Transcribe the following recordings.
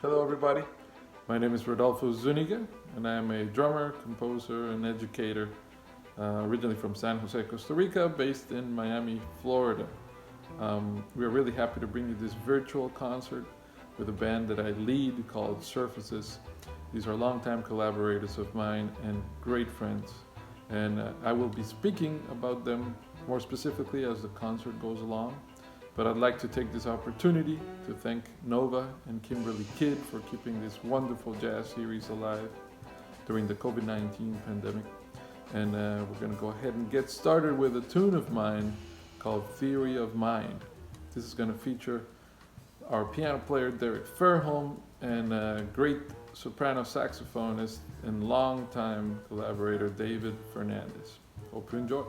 Hello everybody, my name is Rodolfo Zuniga and I am a drummer, composer and educator originally from San Jose, Costa Rica, based in Miami, Florida. We are really happy to bring you this virtual concert with a band that I lead called Surfaces. These are longtime collaborators of mine and great friends, and I will be speaking about them more specifically as the concert goes along. But I'd like to take this opportunity to thank Nova and Kimberly Kidd for keeping this wonderful jazz series alive during the COVID-19 pandemic. And we're going to go ahead and get started with a tune of mine called Theory of Mind. This is going to feature our piano player Derek Fairholm and great soprano saxophonist and longtime collaborator David Fernandez. Hope you enjoy.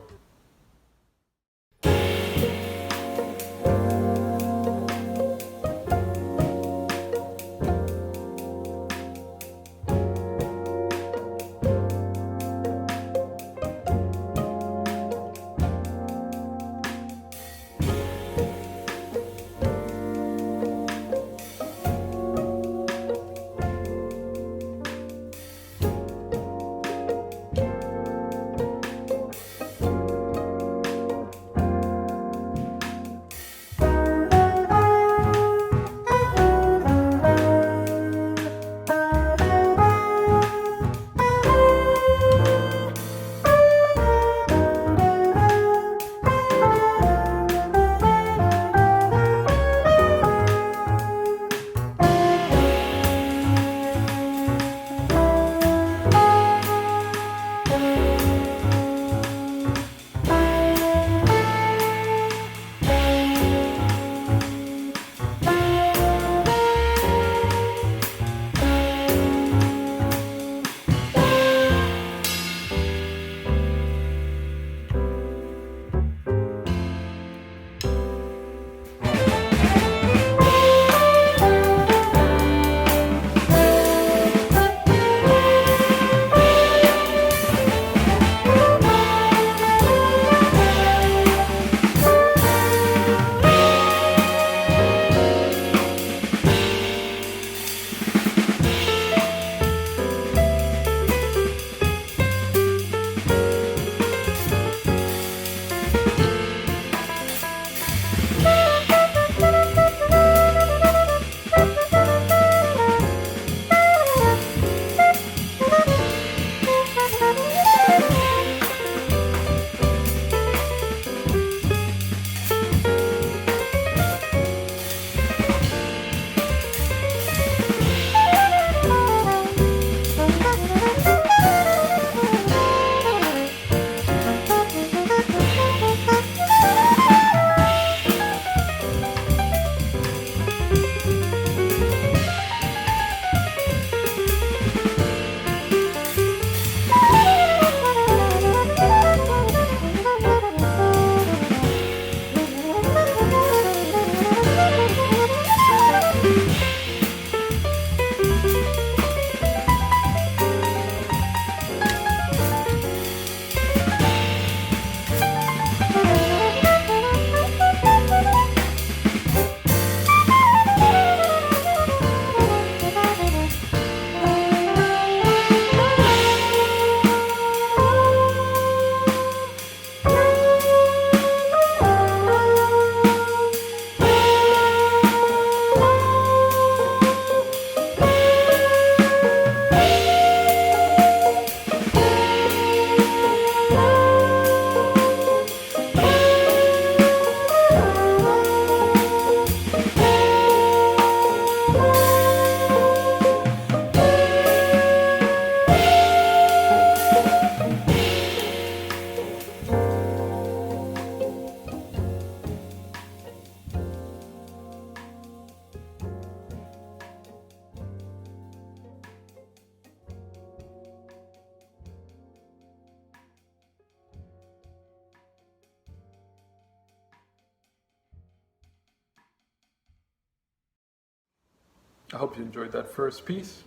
I hope you enjoyed that first piece.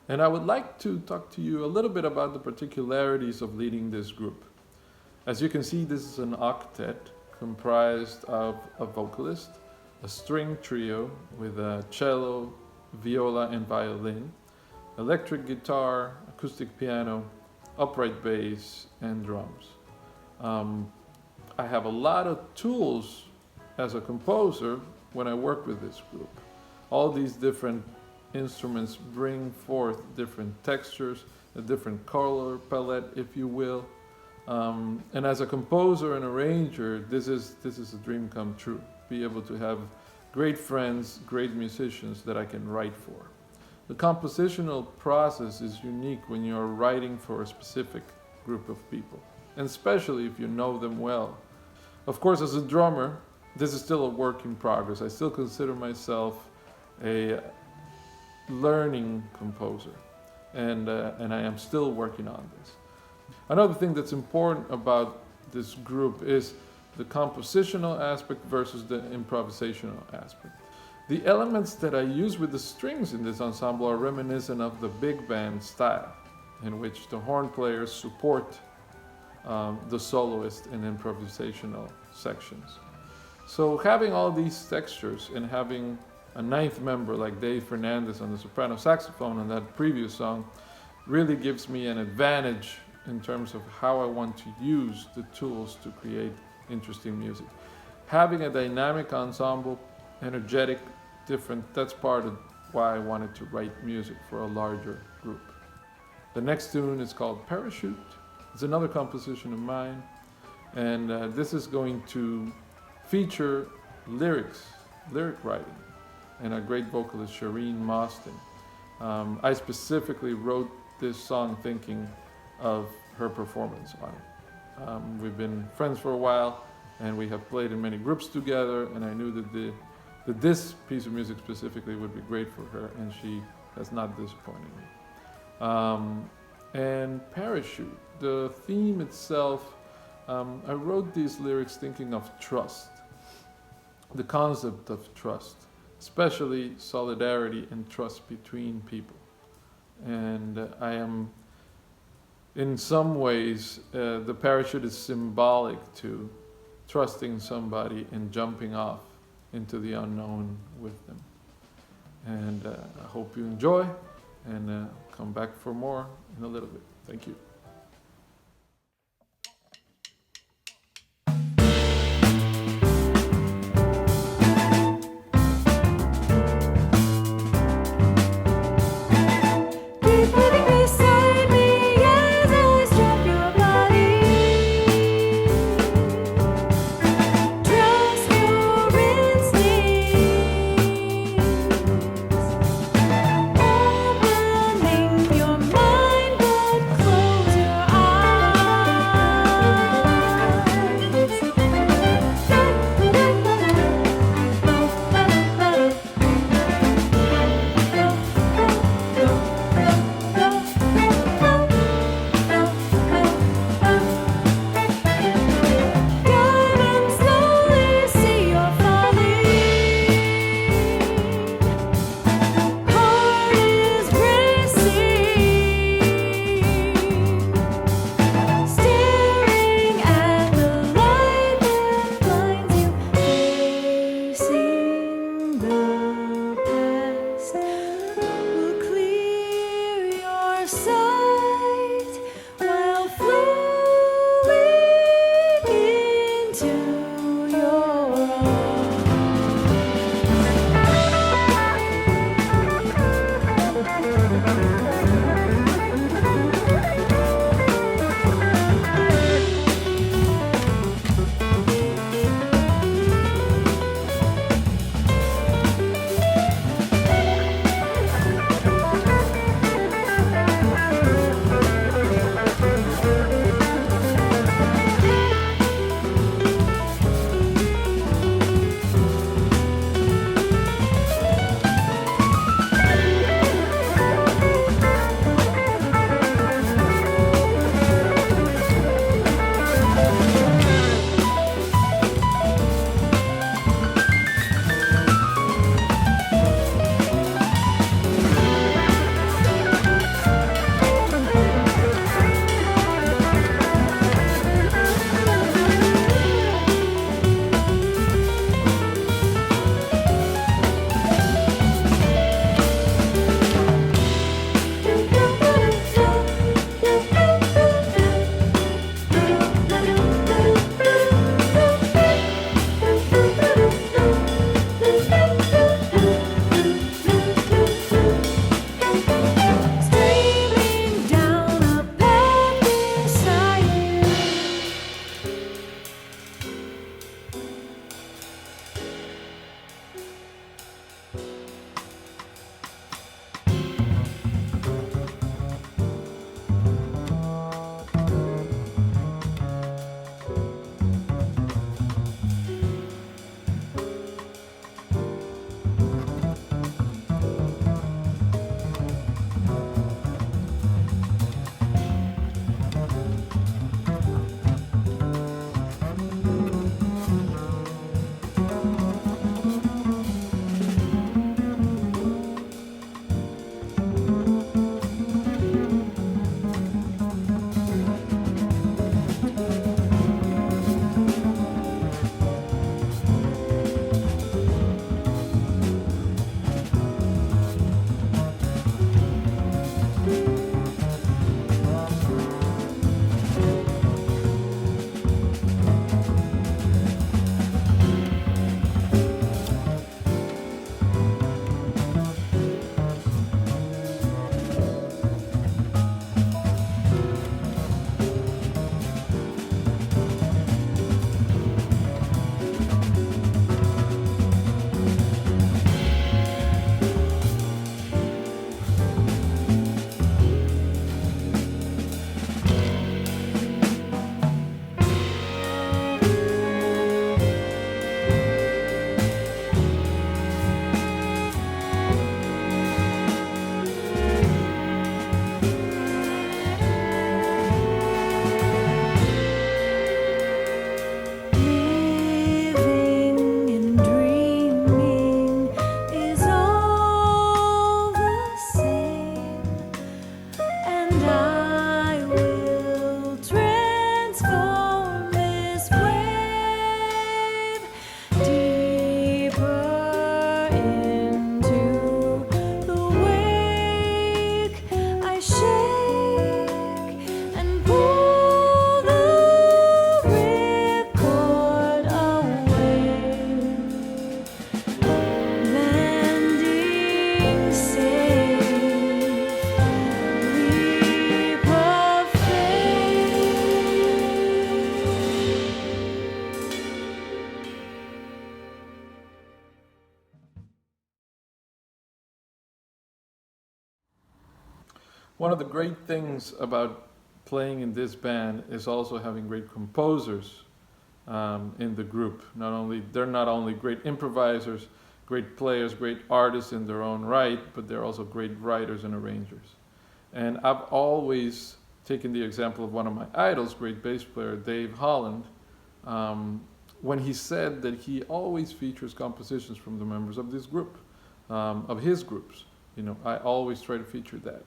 And I would like to talk to you a little bit about the particularities of leading this group. As you can see, this is an octet comprised of a vocalist, a string trio with a cello, viola and violin, electric guitar, acoustic piano, upright bass, and drums. I have a lot of tools as a composer when I work with this group. All these different instruments bring forth different textures, a different color palette, if you will. And as a composer and arranger, this is a dream come true. Be able to have great friends, great musicians that I can write for. The compositional process is unique when you're writing for a specific group of people, and especially if you know them well. Of course, as a drummer, this is still a work in progress. I still consider myself a learning composer, and I am still working on this. Another thing that's important about this group is the compositional aspect versus the improvisational aspect. The elements that I use with the strings in this ensemble are reminiscent of the big band style, in which the horn players support the soloist in improvisational sections. So having all these textures and having a ninth member like Dave Fernandez on the soprano saxophone on that previous song really gives me an advantage in terms of how I want to use the tools to create interesting music. Having a dynamic ensemble, energetic, different, that's part of why I wanted to write music for a larger group. The next tune is called Parachute. It's another composition of mine, and this is going to feature lyric writing, and a great vocalist, Shireen Mostyn. I specifically wrote this song thinking of her performance on it. We've been friends for a while, and we have played in many groups together, and I knew that this piece of music specifically would be great for her, and she has not disappointed me. And Parachute, the theme itself, I wrote these lyrics thinking of trust, the concept of trust, especially solidarity and trust between people. And I am, in some ways, the parachute is symbolic to trusting somebody and jumping off into the unknown with them. And I hope you enjoy, and come back for more in a little bit. Thank you. Your mind, but close One of the great things about playing in this band is also having great composers in the group. They're not only great improvisers, great players, great artists in their own right, but they're also great writers and arrangers. And I've always taken the example of one of my idols, great bass player Dave Holland, when he said that he always features compositions from the members of this group, of his groups. I always try to feature that.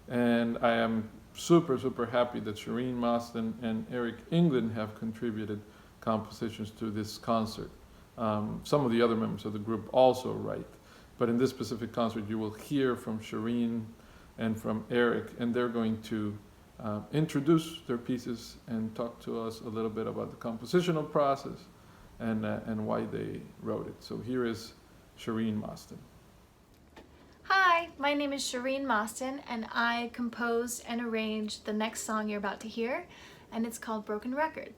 And I am super, super happy that Shireen Mostyn and Eric England have contributed compositions to this concert. Some of the other members of the group also write, but in this specific concert you will hear from Shireen and from Eric, and they're going to introduce their pieces and talk to us a little bit about the compositional process and why they wrote it. So here is Shireen Mostyn. Hi, my name is Shireen Mostyn, and I composed and arranged the next song you're about to hear, and it's called Broken Record.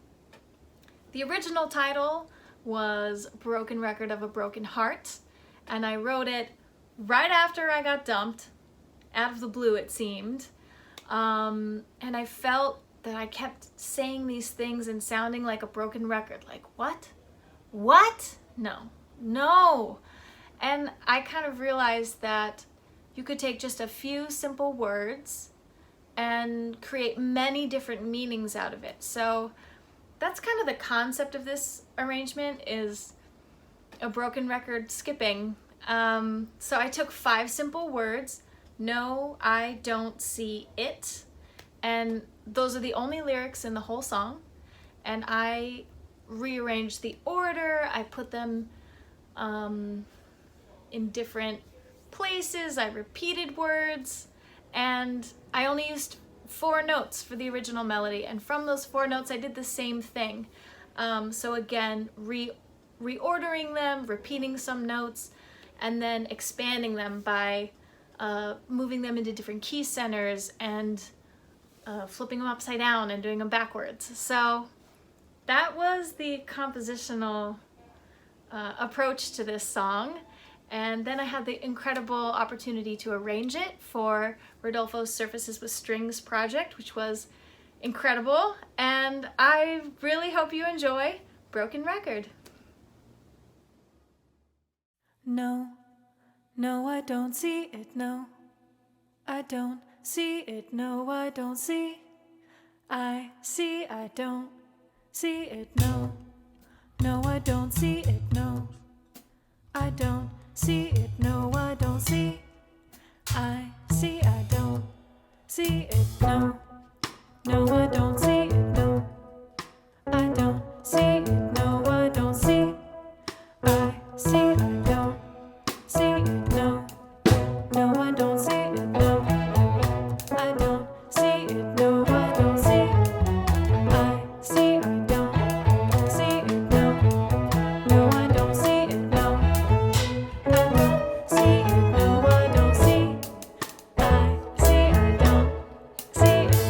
The original title was Broken Record of a Broken Heart, and I wrote it right after I got dumped, out of the blue it seemed, and I felt that I kept saying these things and sounding like a broken record, like what? What? No. And I kind of realized that you could take just a few simple words and create many different meanings out of it. So that's kind of the concept of this arrangement, is a broken record skipping. So I took 5 simple words: no, I don't see it. And those are the only lyrics in the whole song. And I rearranged the order. I put them in different places. I repeated words, and I only used 4 notes for the original melody, and from those 4 notes I did the same thing. So again, reordering them, repeating some notes, and then expanding them by moving them into different key centers and flipping them upside down and doing them backwards. So that was the compositional approach to this song. And then I had the incredible opportunity to arrange it for Rodolfo's Surfaces with Strings project, which was incredible. And I really hope you enjoy Broken Record. No, I don't see it, no. I don't see it, no, I don't see. I see, I don't see it, no. No, I don't see it, no. I don't see it, no, I don't see. I see, I don't see it, no. No, I don't see it, no. I don't see it, no, I don't see. I see, I don't see it, no. No, I don't see it, no. I don't see it, no, I don't see. I see, I don't see it, no. No, I don't see it, no. I don't see it, no, I don't see. I see, I don't see it.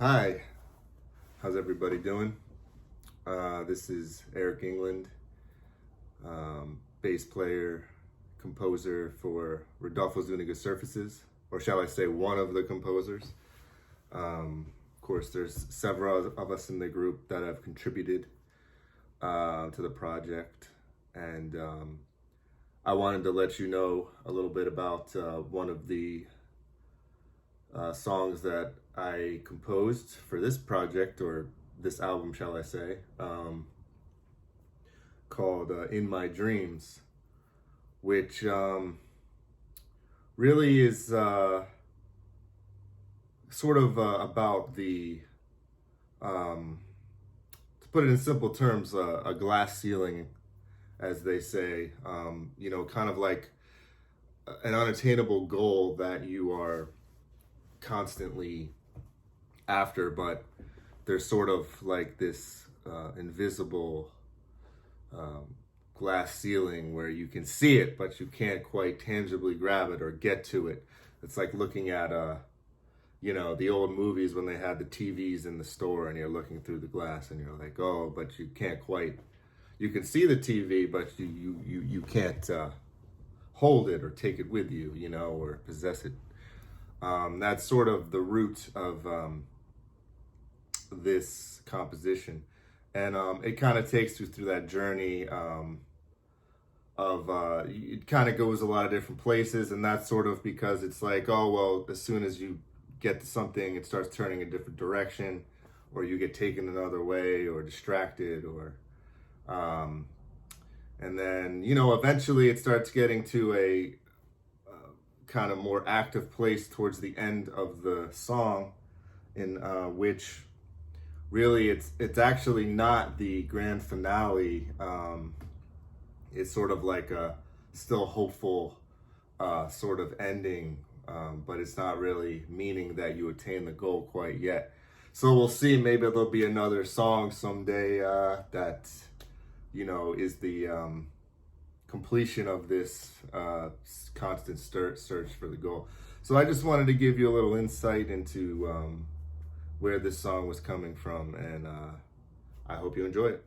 Hi, how's everybody doing? This is Eric England, bass player, composer for Rodolfo Zuniga Surfaces, or shall I say one of the composers. Of course, there's several of us in the group that have contributed to the project, and I wanted to let you know a little bit about one of the songs that I composed for this project, or this album, shall I say, called In My Dreams, which really is sort of about the, to put it in simple terms, a glass ceiling, as they say, kind of like an unattainable goal that you are constantly after, but there's sort of like this invisible glass ceiling where you can see it, but you can't quite tangibly grab it or get to it. It's like looking at the old movies when they had the TVs in the store and you're looking through the glass and you're like, oh, but you can't quite, you can see the TV, but you can't hold it or take it with you, or possess it. That's sort of the root of this composition, and it kind of takes you through that journey it kind of goes a lot of different places, and that's sort of because it's like, oh well, as soon as you get to something, it starts turning a different direction, or you get taken another way, or distracted, or and then eventually it starts getting to a kind of more active place towards the end of the song, in which really it's actually not the grand finale. It's sort of like a still hopeful sort of ending, but it's not really meaning that you attain the goal quite yet. So we'll see, maybe there'll be another song someday that is the completion of this constant search for the goal. So I just wanted to give you a little insight into where this song was coming from, and I hope you enjoy it.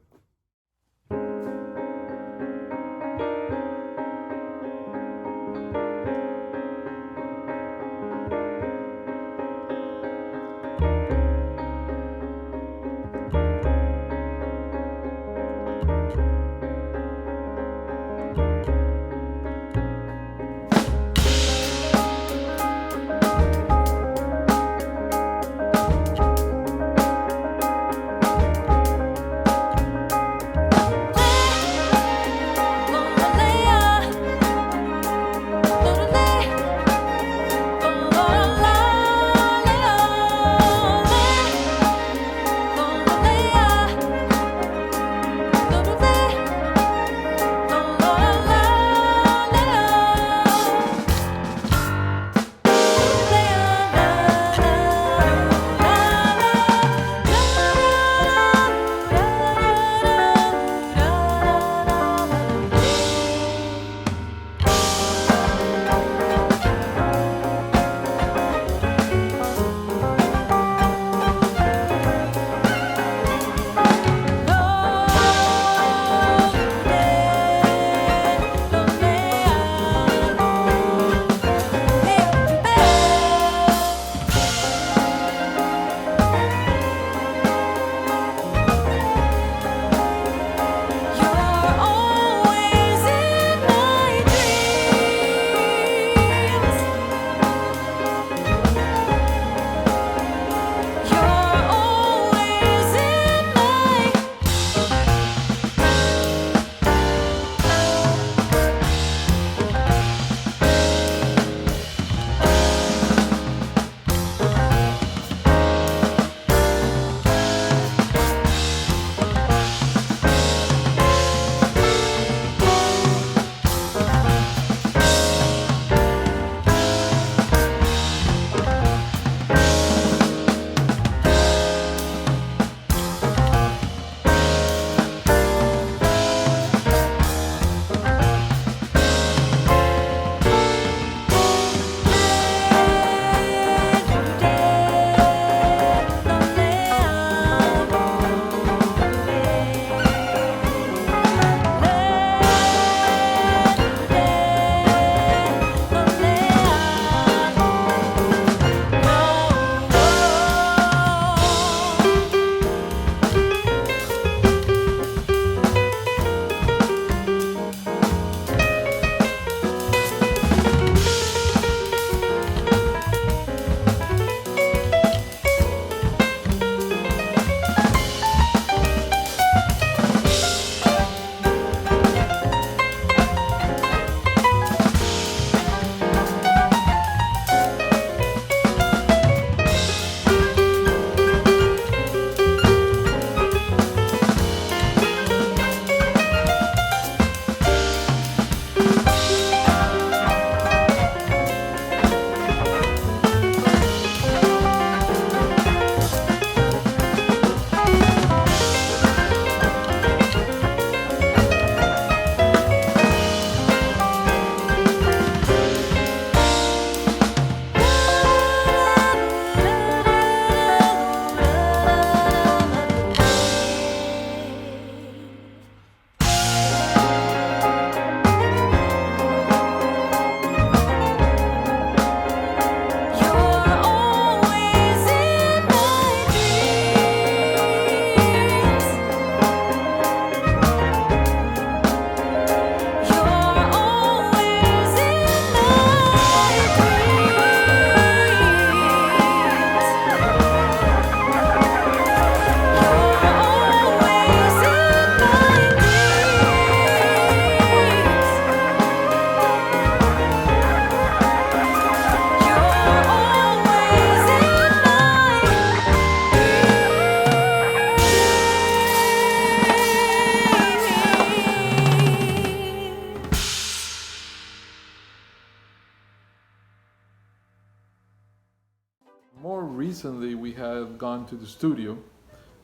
recently we have gone to the studio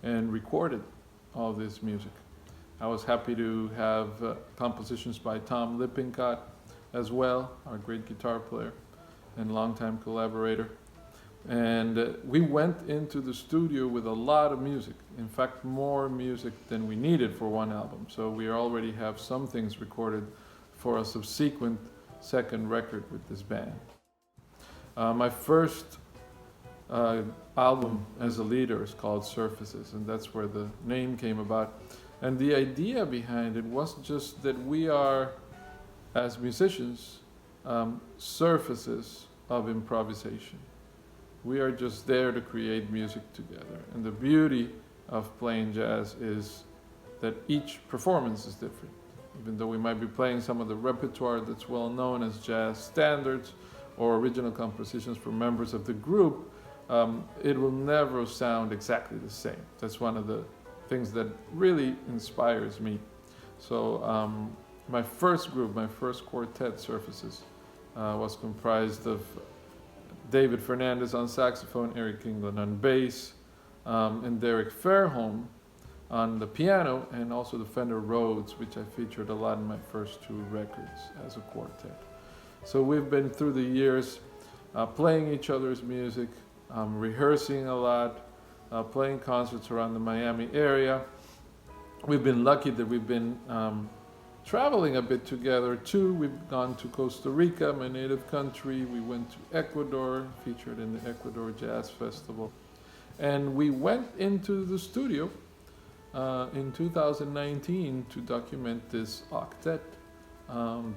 and recorded all this music. I was happy to have compositions by Tom Lippincott as well, our great guitar player and longtime collaborator. And we went into the studio with a lot of music. In fact, more music than we needed for one album. So we already have some things recorded for a subsequent second record with this band. My first album as a leader is called Surfaces, and that's where the name came about. And the idea behind it was just that we are, as musicians, surfaces of improvisation. We are just there to create music together. And the beauty of playing jazz is that each performance is different. Even though we might be playing some of the repertoire that's well known as jazz standards or original compositions from members of the group, it will never sound exactly the same. That's one of the things that really inspires me. So my first group, my first quartet, Surfaces, was comprised of David Fernandez on saxophone, Eric England on bass, and Derek Fairholm on the piano, and also the Fender Rhodes, which I featured a lot in my first two records as a quartet. So we've been through the years playing each other's music, rehearsing a lot, playing concerts around the Miami area. We've been lucky that we've been traveling a bit together too. We've gone to Costa Rica, my native country. We went to Ecuador, featured in the Ecuador Jazz Festival. And we went into the studio in 2019 to document this octet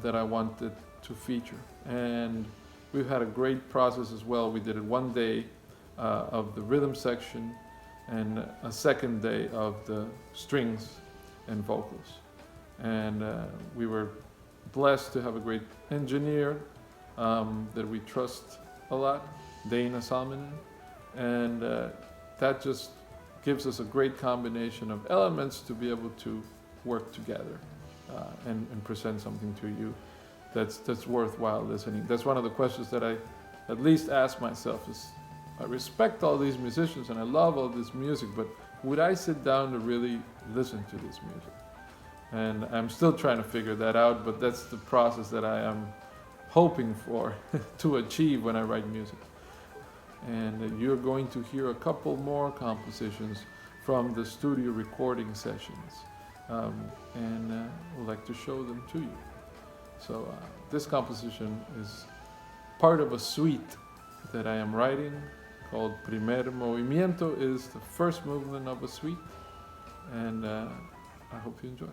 that I wanted to feature. And we've had a great process as well. We did it one day of the rhythm section and a second day of the strings and vocals. And we were blessed to have a great engineer that we trust a lot, Dana Salminen, and that just gives us a great combination of elements to be able to work together and present something to you that's worthwhile listening. That's one of the questions that I at least ask myself is, I respect all these musicians and I love all this music, but would I sit down to really listen to this music? And I'm still trying to figure that out, but that's the process that I am hoping for to achieve when I write music. And you're going to hear a couple more compositions from the studio recording sessions. And I'd like to show them to you. So this composition is part of a suite that I am writing called Primer Movimiento. Is the first movement of a suite, and I hope you enjoy.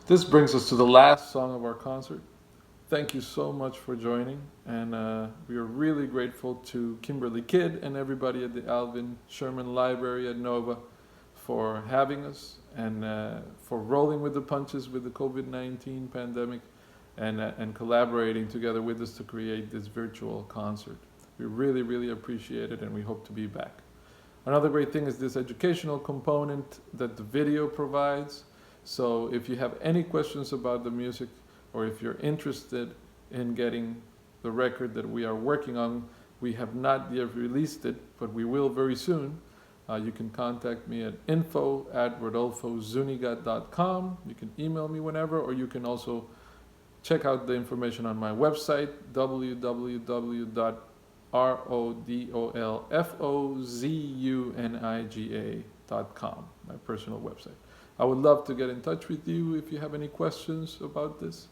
This brings us to the last song of our concert. Thank you so much for joining, and we are really grateful to Kimberly Kidd and everybody at the Alvin Sherman Library at Nova for having us and for rolling with the punches with the COVID-19 pandemic and collaborating together with us to create this virtual concert. We really, really appreciate it, and we hope to be back. Another great thing is this educational component that the video provides. So if you have any questions about the music, or if you're interested in getting the record that we are working on, we have not yet released it, but we will very soon. You can contact me at info@rodolfozuniga.com. You can email me whenever, or you can also check out the information on my website, www.rodolfozuniga.com, my personal website. I would love to get in touch with you if you have any questions about this.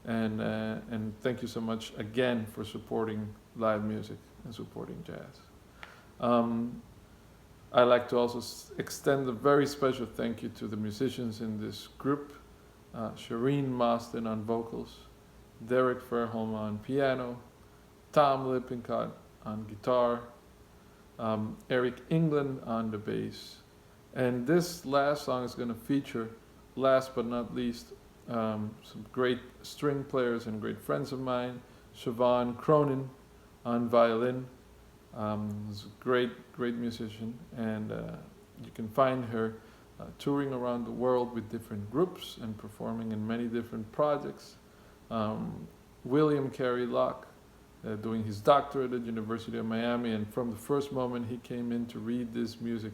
And thank you so much again for supporting live music and supporting jazz. I'd like to also extend a very special thank you to the musicians in this group. Shireen Mostyn on vocals, Derek Fairholm on piano, Tom Lippincott on guitar, Eric England on the bass. And this last song is going to feature, last but not least, some great string players and great friends of mine. Siobhan Cronin on violin. Is a great musician, and you can find her touring around the world with different groups and performing in many different projects. William Carey Locke, doing his doctorate at University of Miami, and from the first moment he came in to read this music,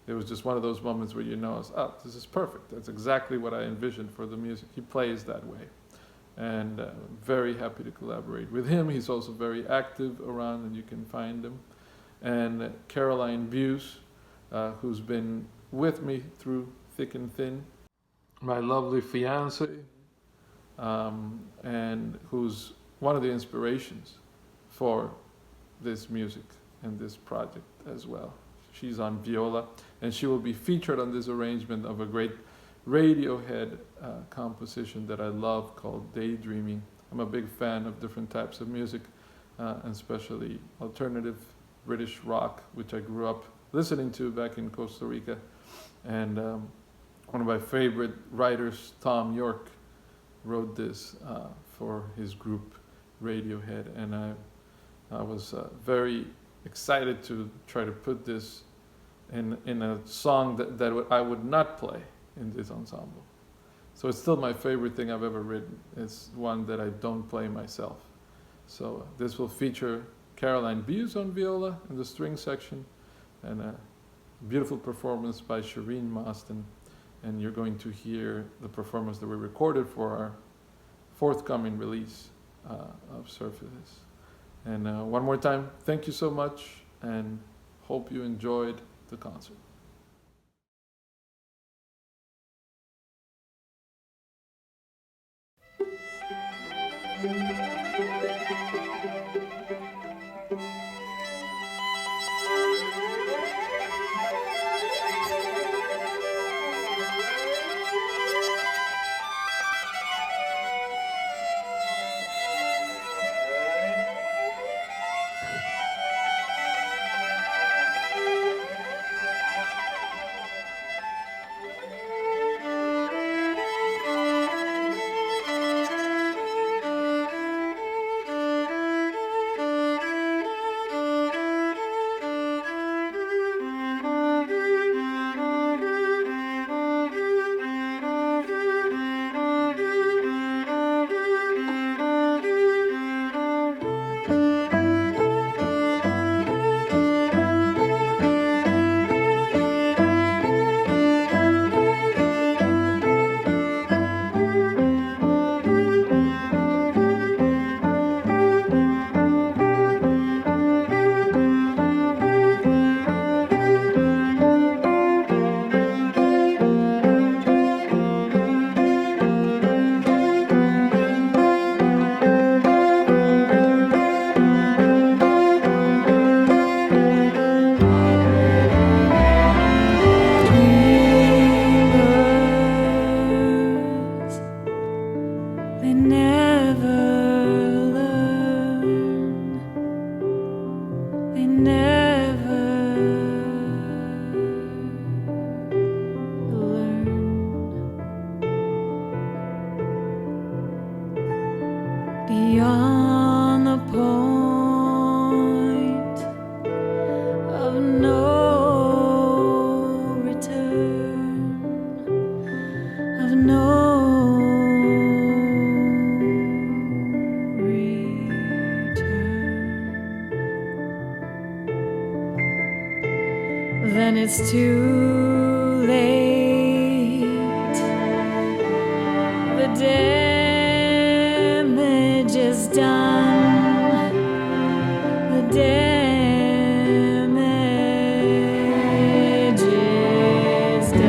it was just one of those moments where you know, oh, this is perfect. That's exactly what I envisioned for the music. He plays that way. And very happy to collaborate with him. He's also very active around, and you can find him. And Caroline Buse, who's been with me through thick and thin. My lovely fiance, and who's one of the inspirations for this music and this project as well. She's on viola, and she will be featured on this arrangement of a great Radiohead composition that I love called Daydreaming. I'm a big fan of different types of music, and especially alternative British rock, which I grew up listening to back in Costa Rica. And one of my favorite writers, Tom York, wrote this for his group Radiohead, and I was very excited to try to put this in a song that I would not play in this ensemble. So it's still my favorite thing I've ever written. It's one that I don't play myself. So this will feature Caroline Buse on viola in the string section, and a beautiful performance by Shireen Mostyn. And you're going to hear the performance that we recorded for our forthcoming release of Surfaces. And one more time, thank you so much, and hope you enjoyed the concert. never learn. Beyond the point of no return, of no return, then it's too late. The damage is done. The damage is done.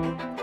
see.